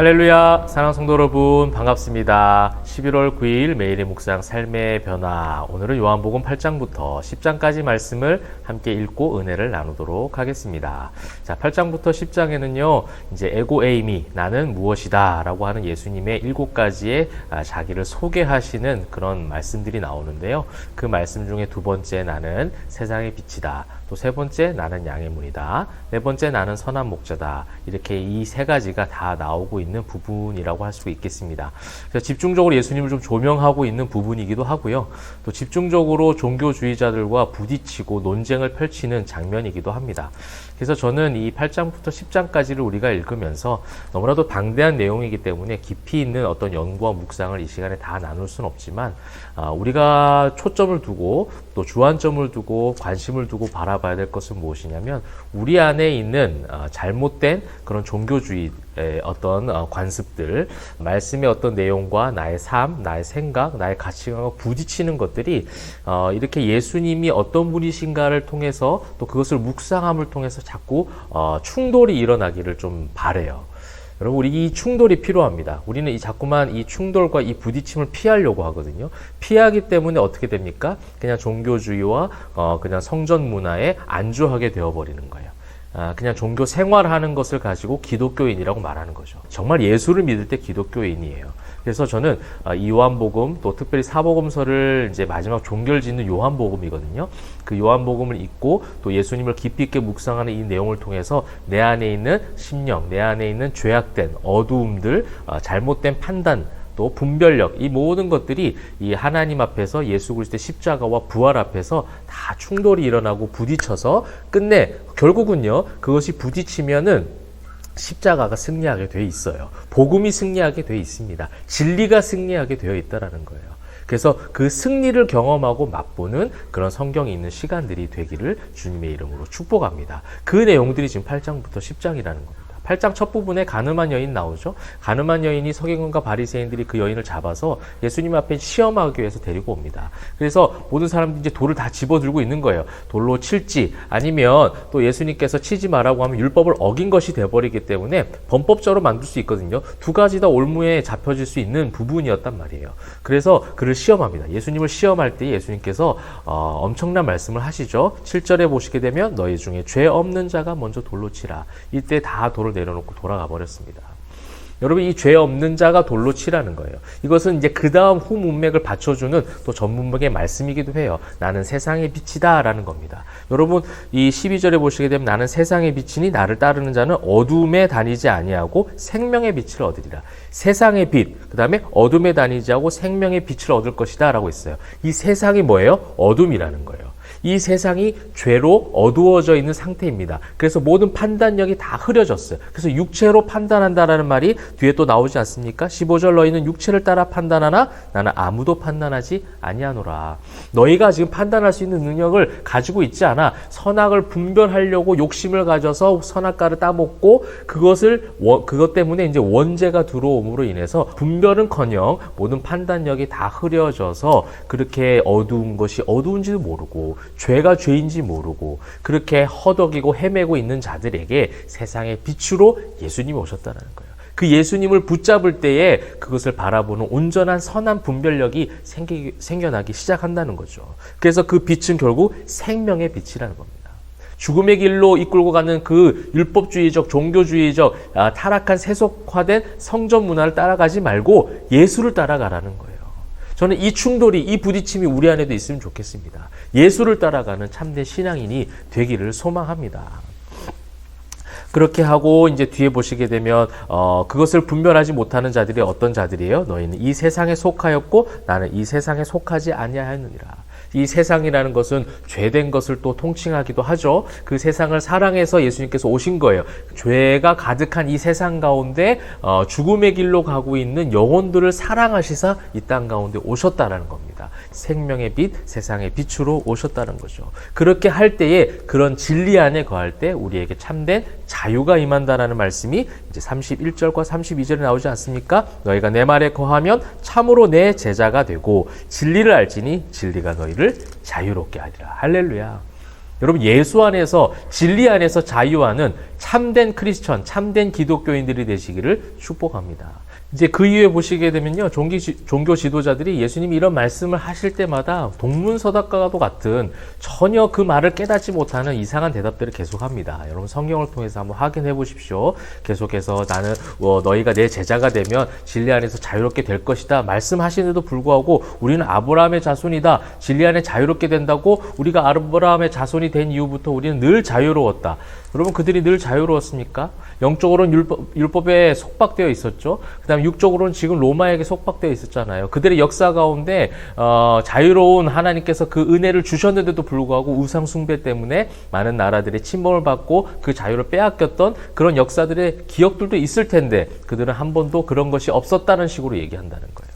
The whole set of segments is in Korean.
할렐루야, 사랑하는 성도 여러분 반갑습니다. 11월 9일 매일의 묵상 삶의 변화, 오늘은 요한복음 8장부터 10장까지 말씀을 함께 읽고 은혜를 나누도록 하겠습니다. 자, 8장부터 10장에는요 이제 에고 에이미, 나는 무엇이다 라고 하는 예수님의 7가지의 자기를 소개하시는 그런 말씀들이 나오는데요, 그 말씀 중에 두 번째 나는 세상의 빛이다, 또 세 번째 나는 양의 문이다, 네 번째 나는 선한 목자다, 이렇게 이 세 가지가 다 나오고 있는 부분이라고 할 수 있겠습니다. 그래서 집중적으로 예수님을 좀 조명하고 있는 부분이기도 하고요, 또 집중적으로 종교주의자들과 부딪히고 논쟁을 펼치는 장면이기도 합니다. 그래서 저는 이 8장부터 10장까지를 우리가 읽으면서 너무나도 방대한 내용이기 때문에 깊이 있는 어떤 연구와 묵상을 이 시간에 다 나눌 수는 없지만, 우리가 초점을 두고 또 주안점을 두고 관심을 두고 바라봐야 될 것은 무엇이냐면, 우리 안에 있는 잘못된 그런 종교주의의 어떤 관습들, 말씀의 어떤 내용과 나의 삶, 나의 생각, 나의 가치관과 부딪히는 것들이 이렇게 예수님이 어떤 분이신가를 통해서 또 그것을 묵상함을 통해서 자꾸 충돌이 일어나기를 좀 바라요. 여러분, 우리 이 충돌이 필요합니다. 우리는 자꾸만 이 충돌과 이 부딪힘을 피하려고 하거든요. 피하기 때문에 어떻게 됩니까? 그냥 종교주의와 그냥 성전 문화에 안주하게 되어버리는 거예요. 그냥 종교 생활하는 것을 가지고 기독교인이라고 말하는 거죠. 정말 예수를 믿을 때 기독교인이에요. 그래서 저는 이 요한복음, 또 특별히 사복음서를 이제 마지막 종결 짓는 요한복음이거든요. 그 요한복음을 읽고 또 예수님을 깊이 있게 묵상하는 이 내용을 통해서 내 안에 있는 심령, 내 안에 있는 죄악된 어두움들, 잘못된 판단, 또 분별력, 이 모든 것들이 이 하나님 앞에서 예수 그리스도의 십자가와 부활 앞에서 다 충돌이 일어나고 부딪혀서 끝내 결국은요, 그것이 부딪히면은 십자가가 승리하게 돼 있어요. 복음이 승리하게 돼 있습니다. 진리가 승리하게 되어 있다라는 거예요. 그래서 그 승리를 경험하고 맛보는 그런 성경이 있는 시간들이 되기를 주님의 이름으로 축복합니다. 그 내용들이 지금 8장부터 10장이라는 겁니다. 8장 첫 부분에 가늠한 여인 나오죠. 가늠한 여인이 서기관과 바리새인들이 그 여인을 잡아서 예수님 앞에 시험하기 위해서 데리고 옵니다. 그래서 모든 사람들이 이제 돌을 다 집어들고 있는 거예요. 돌로 칠지, 아니면 또 예수님께서 치지 말라고 하면 율법을 어긴 것이 돼버리기 때문에 범법자로 만들 수 있거든요. 두 가지 다 올무에 잡혀질 수 있는 부분이었단 말이에요. 그래서 그를 시험합니다. 예수님을 시험할 때 예수님께서 엄청난 말씀을 하시죠. 7절에 보시게 되면 너희 중에 죄 없는 자가 먼저 돌로 치라. 이때 다 돌을 내려놓고 돌아가 버렸습니다. 여러분, 이 죄 없는 자가 돌로 치라는 거예요. 이것은 이제 그 다음 후 문맥을 받쳐주는 또 전문맥의 말씀이기도 해요. 나는 세상의 빛이다 라는 겁니다. 여러분, 이 12절에 보시게 되면 나는 세상의 빛이니 나를 따르는 자는 어둠에 다니지 아니하고 생명의 빛을 얻으리라. 세상의 빛, 그 다음에 어둠에 다니지 않고 생명의 빛을 얻을 것이다 라고 했어요. 이 세상이 뭐예요? 어둠이라는 거예요. 이 세상이 죄로 어두워져 있는 상태입니다. 그래서 모든 판단력이 다 흐려졌어요. 그래서 육체로 판단한다라는 말이 뒤에 또 나오지 않습니까? 15절 너희는 육체를 따라 판단하나 나는 아무도 판단하지 아니하노라. 너희가 지금 판단할 수 있는 능력을 가지고 있지 않아. 선악을 분별하려고 욕심을 가져서 선악과를 따먹고 그것 때문에 이제 원죄가 들어옴으로 인해서 분별은커녕 모든 판단력이 다 흐려져서 그렇게 어두운 것이 어두운지도 모르고 죄가 죄인지 모르고 그렇게 허덕이고 헤매고 있는 자들에게 세상의 빛으로 예수님이 오셨다는 거예요. 그 예수님을 붙잡을 때에 그것을 바라보는 온전한 선한 분별력이 생겨나기 시작한다는 거죠. 그래서 그 빛은 결국 생명의 빛이라는 겁니다. 죽음의 길로 이끌고 가는 그 율법주의적, 종교주의적, 타락한 세속화된 성전 문화를 따라가지 말고 예수를 따라가라는 거예요. 저는 이 충돌이, 이 부딪힘이 우리 안에도 있으면 좋겠습니다. 예수를 따라가는 참된 신앙인이 되기를 소망합니다. 그렇게 하고 이제 뒤에 보시게 되면 그것을 분별하지 못하는 자들이 어떤 자들이에요? 너희는 이 세상에 속하였고 나는 이 세상에 속하지 아니하였느니라. 이 세상이라는 것은 죄된 것을 또 통칭하기도 하죠. 그 세상을 사랑해서 예수님께서 오신 거예요. 죄가 가득한 이 세상 가운데 죽음의 길로 가고 있는 영혼들을 사랑하시사 이 땅 가운데 오셨다라는 겁니다. 생명의 빛, 세상의 빛으로 오셨다는 거죠. 그렇게 할 때에 그런 진리 안에 거할 때 우리에게 참된 자유가 임한다라는 말씀이 이제 31절과 32절에 나오지 않습니까? 너희가 내 말에 거하면 참으로 내 제자가 되고 진리를 알지니 진리가 너희를 자유롭게 하리라. 할렐루야. 여러분 예수 안에서 진리 안에서 자유하는 참된 크리스천, 참된 기독교인들이 되시기를 축복합니다. 이제 그 이후에 보시게 되면요, 종교 지도자들이 예수님이 이런 말씀을 하실 때마다 동문서답과도 같은 전혀 그 말을 깨닫지 못하는 이상한 대답들을 계속합니다. 여러분 성경을 통해서 한번 확인해 보십시오. 계속해서 나는 너희가 내 제자가 되면 진리 안에서 자유롭게 될 것이다 말씀하시는데도 불구하고 우리는 아브라함의 자손이다, 진리 안에 자유롭게 된다고, 우리가 아브라함의 자손이 된 이후부터 우리는 늘 자유로웠다. 여러분 그들이 늘 자유로웠습니까? 영적으로는 율법에 속박되어 있었죠. 그 다음에 육적으로는 지금 로마에게 속박되어 있었잖아요. 그들의 역사 가운데 자유로운 하나님께서 그 은혜를 주셨는데도 불구하고 우상 숭배 때문에 많은 나라들의 침범을 받고 그 자유를 빼앗겼던 그런 역사들의 기억들도 있을 텐데 그들은 한 번도 그런 것이 없었다는 식으로 얘기한다는 거예요.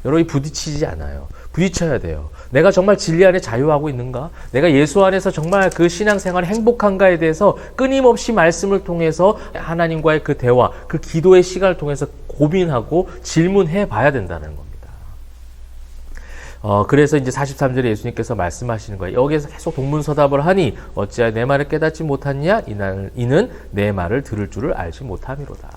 여러분이 부딪히지 않아요. 부딪혀야 돼요. 내가 정말 진리 안에 자유하고 있는가? 내가 예수 안에서 정말 그 신앙생활이 행복한가에 대해서 끊임없이 말씀을 통해서 하나님과의 그 대화, 그 기도의 시간을 통해서 고민하고 질문해 봐야 된다는 겁니다. 그래서 이제 43절에 예수님께서 말씀하시는 거예요. 여기에서 계속 동문서답을 하니 어찌하여 내 말을 깨닫지 못하느냐? 이는 내 말을 들을 줄을 알지 못함이로다.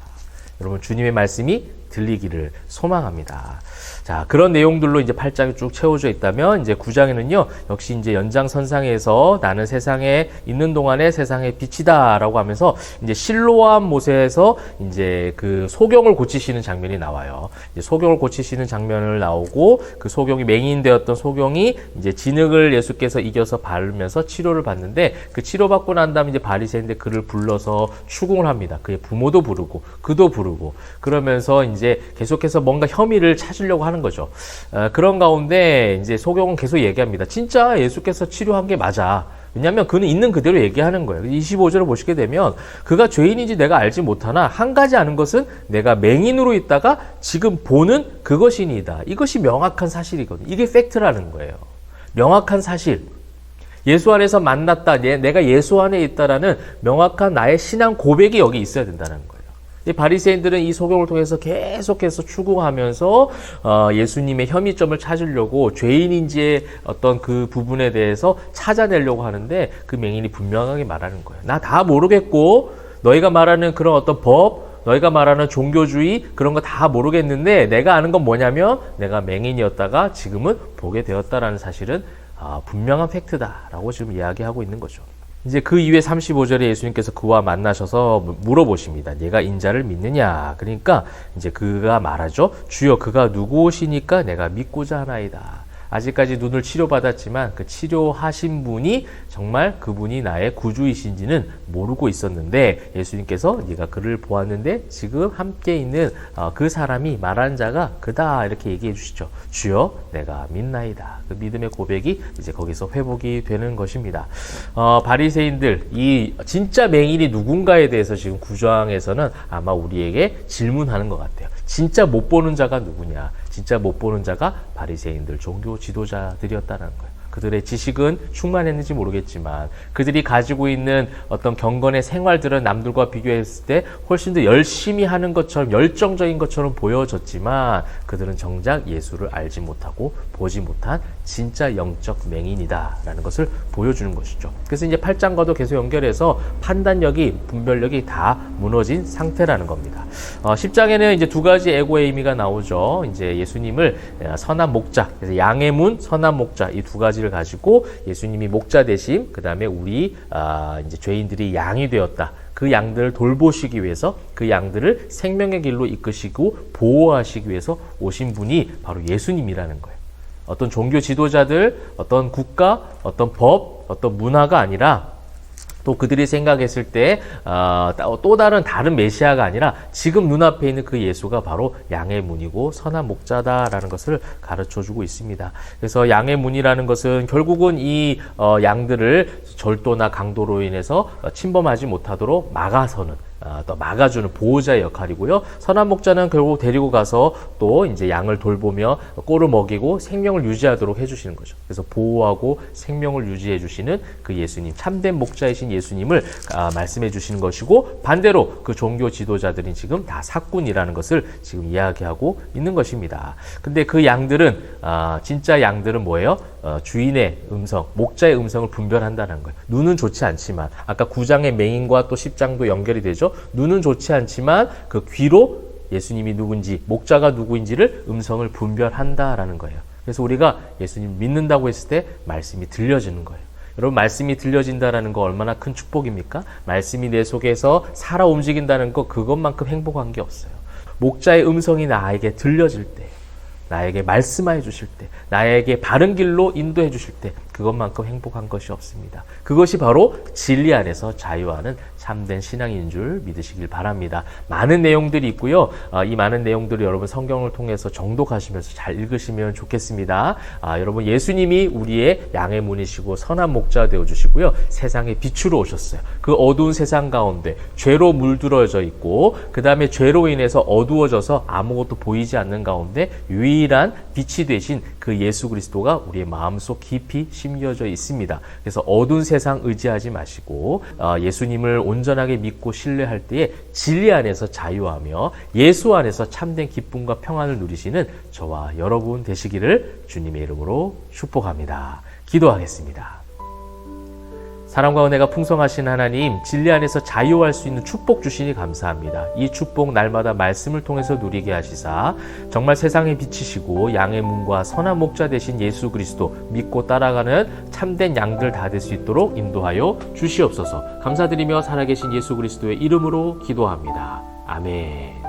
여러분 주님의 말씀이 들리기를 소망합니다. 자, 그런 내용들로 이제 8장이 쭉 채워져 있다면 이제 9장에는요, 역시 이제 연장선상에서 나는 세상에 있는 동안에 세상의 빛이다라고 하면서 이제 실로암 못에서 이제 그 소경을 고치시는 장면이 나와요. 이제 소경을 고치시는 장면을 나오고 그 소경이 맹인되었던 소경이 이제 진흙을 예수께서 이겨서 바르면서 치료를 받는데 그 치료받고 난 다음에 이제 바리새인들 그를 불러서 추궁을 합니다. 그의 부모도 부르고 그도 부르고 그러면서 이제 계속해서 뭔가 혐의를 찾으려고 하는 거죠. 그런 가운데 이제 소경은 계속 얘기합니다. 진짜 예수께서 치료한 게 맞아. 왜냐하면 그는 있는 그대로 얘기하는 거예요. 25절을 보시게 되면 그가 죄인인지 내가 알지 못하나 한 가지 아는 것은 내가 맹인으로 있다가 지금 보는 그것이니이다. 이것이 명확한 사실이거든요. 이게 팩트라는 거예요. 명확한 사실. 예수 안에서 만났다. 내가 예수 안에 있다라는 명확한 나의 신앙 고백이 여기 있어야 된다는 거예요. 이 바리새인들은 이 소경을 통해서 계속해서 추구하면서 예수님의 혐의점을 찾으려고 죄인인지의 어떤 그 부분에 대해서 찾아내려고 하는데 그 맹인이 분명하게 말하는 거예요. 나 다 모르겠고 너희가 말하는 그런 어떤 법, 너희가 말하는 종교주의 그런 거 다 모르겠는데 내가 아는 건 뭐냐면 내가 맹인이었다가 지금은 보게 되었다라는 사실은 분명한 팩트다라고 지금 이야기하고 있는 거죠. 이제 그 이후에 35절에 예수님께서 그와 만나셔서 물어보십니다. 네가 인자를 믿느냐? 그러니까 이제 그가 말하죠. 주여 그가 누구시니까 내가 믿고자 하나이다. 아직까지 눈을 치료받았지만 그 치료하신 분이 정말 그분이 나의 구주이신지는 모르고 있었는데 예수님께서 네가 그를 보았는데 지금 함께 있는 그 사람이 말한 자가 그다 이렇게 얘기해 주시죠. 주여 내가 믿나이다. 그 믿음의 고백이 이제 거기서 회복이 되는 것입니다. 바리새인들 이 진짜 맹인이 누군가에 대해서 지금 9장에서는 아마 우리에게 질문하는 것 같아요. 진짜 못 보는 자가 누구냐? 진짜 못 보는 자가 바리새인들, 종교 지도자들이었다는 거예요. 그들의 지식은 충만했는지 모르겠지만 그들이 가지고 있는 어떤 경건의 생활들은 남들과 비교했을 때 훨씬 더 열심히 하는 것처럼 열정적인 것처럼 보여졌지만 그들은 정작 예수를 알지 못하고 보지 못한 진짜 영적 맹인이다라는 것을 보여주는 것이죠. 그래서 이제 8장과도 계속 연결해서 판단력이, 분별력이 다 무너진 상태라는 겁니다. 10장에는 이제 두 가지 에고의 의미가 나오죠. 이제 예수님을 선한 목자, 그래서 양의 문, 선한 목자 이 두 가지를 가지고 예수님이 목자 되심, 그 다음에 우리 이제 죄인들이 양이 되었다. 그 양들을 돌보시기 위해서 그 양들을 생명의 길로 이끄시고 보호하시기 위해서 오신 분이 바로 예수님이라는 거예요. 어떤 종교 지도자들, 어떤 국가, 어떤 법, 어떤 문화가 아니라 또 그들이 생각했을 때 또 다른 메시아가 아니라 지금 눈앞에 있는 그 예수가 바로 양의 문이고 선한 목자다라는 것을 가르쳐주고 있습니다. 그래서 양의 문이라는 것은 결국은 이 양들을 절도나 강도로 인해서 침범하지 못하도록 막아서는 또 막아주는 보호자의 역할이고요. 선한 목자는 결국 데리고 가서 또 이제 양을 돌보며 꼴을 먹이고 생명을 유지하도록 해주시는 거죠. 그래서 보호하고 생명을 유지해 주시는 그 예수님, 참된 목자이신 예수님을 말씀해 주시는 것이고, 반대로 그 종교 지도자들이 지금 다 사꾼이라는 것을 지금 이야기하고 있는 것입니다. 근데 그 양들은 진짜 양들은 뭐예요? 주인의 음성, 목자의 음성을 분별한다는 거예요. 눈은 좋지 않지만, 아까 9장의 맹인과 또 10장도 연결이 되죠. 눈은 좋지 않지만 그 귀로 예수님이 누군지, 목자가 누구인지를 음성을 분별한다라는 거예요. 그래서 우리가 예수님 믿는다고 했을 때 말씀이 들려지는 거예요. 여러분, 말씀이 들려진다는 거 얼마나 큰 축복입니까? 말씀이 내 속에서 살아 움직인다는 거, 그것만큼 행복한 게 없어요. 목자의 음성이 나에게 들려질 때, 나에게 말씀해 주실 때, 나에게 바른 길로 인도해 주실 때, 그것만큼 행복한 것이 없습니다. 그것이 바로 진리 안에서 자유하는 참된 신앙인 줄 믿으시길 바랍니다. 많은 내용들이 있고요. 이 많은 내용들을 여러분 성경을 통해서 정독하시면서 잘 읽으시면 좋겠습니다. 여러분, 예수님이 우리의 양의 문이시고 선한 목자가 되어주시고요. 세상의 빛으로 오셨어요. 그 어두운 세상 가운데 죄로 물들어져 있고, 그 다음에 죄로 인해서 어두워져서 아무것도 보이지 않는 가운데 유일한 빛이 되신 그 예수 그리스도가 우리의 마음속 깊이 심겨져 있습니다. 그래서 어두운 세상 의지하지 마시고 예수님을 온전하게 믿고 신뢰할 때에 진리 안에서 자유하며 예수 안에서 참된 기쁨과 평안을 누리시는 저와 여러분 되시기를 주님의 이름으로 축복합니다. 기도하겠습니다. 사랑과 은혜가 풍성하신 하나님, 진리 안에서 자유할 수 있는 축복 주시니 감사합니다. 이 축복 날마다 말씀을 통해서 누리게 하시사 정말 세상의 빛이시고 양의 문과 선한 목자 되신 예수 그리스도 믿고 따라가는 참된 양들 다 될 수 있도록 인도하여 주시옵소서. 감사드리며 살아계신 예수 그리스도의 이름으로 기도합니다. 아멘.